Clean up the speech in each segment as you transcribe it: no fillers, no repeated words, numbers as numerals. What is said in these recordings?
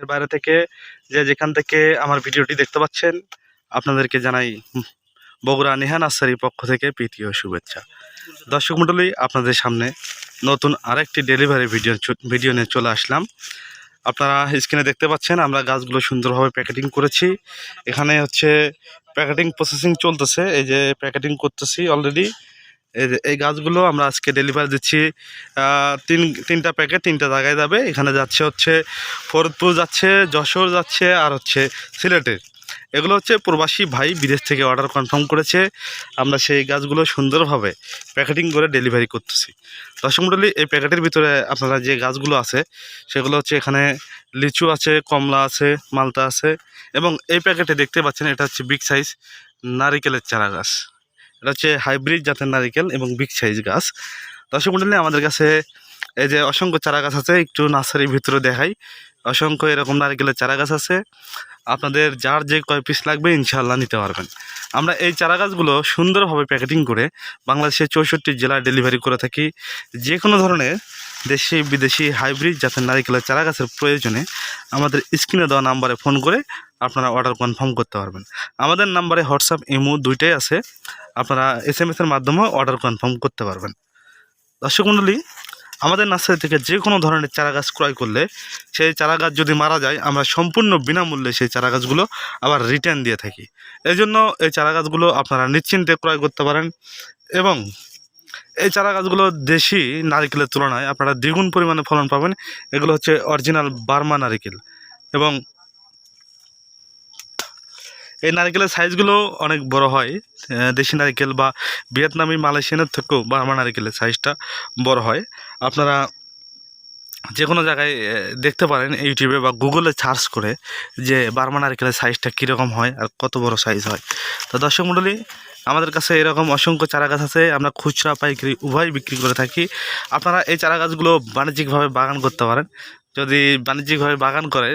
দেশের বাইরে থেকে যেখান থেকে আমার ভিডিওটি দেখতে পাচ্ছেন আপনাদেরকে জানাই বগুড়া নেহা নার্সারির পক্ষ থেকে প্রীতি ও শুভেচ্ছা। দর্শক মণ্ডলী, আপনাদের সামনে নতুন আরেকটি ডেলিভারি ভিডিও নিয়ে চলে আসলাম। আপনারা স্ক্রিনে দেখতে পাচ্ছেন আমরা গাছগুলো সুন্দরভাবে প্যাকেটিং করেছি। এখানে হচ্ছে প্যাকেটিং প্রসেসিং চলতেছে, এই যে প্যাকেটিং করতেছি অলরেডি। এই গাছগুলো আমরা আজকে ডেলিভারি দিচ্ছি। তিনটা প্যাকেট তিনটা জায়গায় যাবে। এখানে যাচ্ছে হচ্ছে ফরিদপুর যাচ্ছে, যশোর যাচ্ছে, আর হচ্ছে সিলেটের। এগুলো হচ্ছে প্রবাসী ভাই বিদেশ থেকে অর্ডার কনফার্ম করেছে। আমরা সেই গাছগুলো সুন্দরভাবে প্যাকেটিং করে ডেলিভারি করতেছি। দর্শক মণ্ডলী, এই প্যাকেটের ভিতরে আপনারা যে গাছগুলো আছে সেগুলো হচ্ছে এখানে লিচু আছে, কমলা আছে, মালটা আছে, এবং এই প্যাকেটে দেখতে পাচ্ছেন এটা হচ্ছে বিগ সাইজ নারিকেলের চারা গাছ। এটা হচ্ছে হাইব্রিড জাতের নারিকেল এবং বিগ সাইজ গাছ। দর্শক মণ্ডলী, আমাদের কাছে এই যে অসংখ্য চারা গাছ আছে, একটু নার্সারির ভিতরে দেখাই। অসংখ্য এরকম নারিকেলের চারা গাছ আছে। আপনাদের যার যে কয় পিস লাগবে ইনশাআল্লাহ নিতে পারবেন। আমরা এই চারা গাছগুলো সুন্দরভাবে প্যাকেটিং করে বাংলাদেশের 64 জেলায় ডেলিভারি করে থাকি। যে কোনো ধরনের দেশি বিদেশি হাইব্রিড জাতের নারিকেলের চারা গাছের প্রয়োজনে আমাদের স্ক্রিনে দেওয়া নাম্বারে ফোন করে আপনারা অর্ডার কনফার্ম করতে পারবেন। আমাদের নাম্বারে হোয়াটসঅ্যাপ ইমো দুইটাই আছে, আপনারা SMS এর মাধ্যমেও অর্ডার কনফার্ম করতে পারবেন। দর্শক মণ্ডলী, আমাদের নার্সারি থেকে যে কোনো ধরনের চারা গাছ ক্রয় করলে সেই চারা গাছ যদি মারা যায় আমরা সম্পূর্ণ বিনামূল্যে সেই চারা গাছগুলো আবার রিটার্ন দিয়ে থাকি। এই জন্য এই চারা গাছগুলো আপনারা নিশ্চিন্তে ক্রয় করতে পারেন, এবং এই চারা গাছগুলো দেশি নারিকেলের তুলনায় আপনারা দ্বিগুণ পরিমাণে ফলন পাবেন। এগুলো হচ্ছে অরিজিনাল বার্মা নারিকেল, এবং এই নারকেলের সাইজগুলো অনেক বড় হয়। দেশি নারকেল বা ভিয়েতনামি মালয়েশিয়ানের থেকেও বার্মা নারকেলের সাইজটা বড় হয়। আপনারা যে কোনো জায়গায় দেখতে পারেন ইউটিউবে বা গুগলে সার্চ করে যে বার্মা নারকেলের সাইজটা কীরকম হয় আর কত বড় সাইজ হয়। তো দর্শক মণ্ডলী, আমাদের কাছে এরকম অসংখ্য চারা গাছ আছে। আমরা খুচরা পাইকারি উভয় বিক্রি করে থাকি। আপনারা এই চারা গাছগুলো বাণিজ্যিকভাবে বাগান করতে পারেন। যদি বাণিজ্যিকভাবে বাগান করে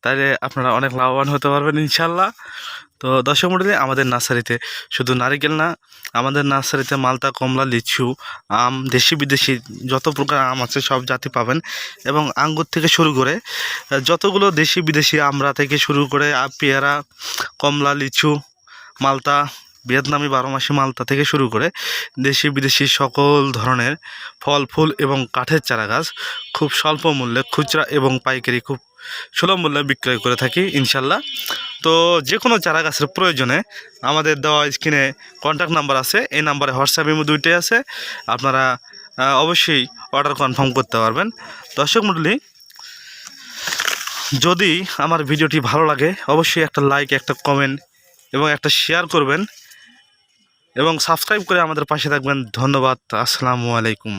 তাহলে আপনারা অনেক লাভবান হতে পারবেন ইনশাল্লাহ। তো দর্শক মণ্ডলী, আমাদের নার্সারিতে শুধু নারিকেল না, আমাদের নার্সারিতে মালটা, কমলা, লিচু, আম, দেশি বিদেশি যত প্রকার আম আছে সব জাতি পাবেন, এবং আঙ্গুর থেকে শুরু করে যতগুলো দেশি বিদেশি আমরা থেকে শুরু করে পেয়ারা, কমলা, লিচু, মালটা, ভিয়েতনামি 12 মাসি মালটা থেকে শুরু করে দেশি বিদেশি সকল ধরনের ফল ফুল এবং কাঠের চারা গাছ খুব স্বল্প মূল্যে খুচরা এবং পাইকারি খুব সুলভ মূল্যে বিক্রয় করে থাকি ইনশাল্লাহ। তো যে কোনো চারা গাছের প্রয়োজনে আমাদের দেওয়া স্ক্রিনে কন্ট্যাক্ট নাম্বার আছে, এই নাম্বারে হোয়াটসঅ্যাপ ইমো দুইটাই আছে, আপনারা অবশ্যই অর্ডার কনফার্ম করতে পারবেন। দর্শক মণ্ডলী, যদি আমার ভিডিওটি ভালো লাগে অবশ্যই একটা লাইক, একটা কমেন্ট এবং একটা শেয়ার করবেন, এবং সাবস্ক্রাইব করে আমাদের পাশে থাকবেন। ধন্যবাদ। আসসালামু আলাইকুম।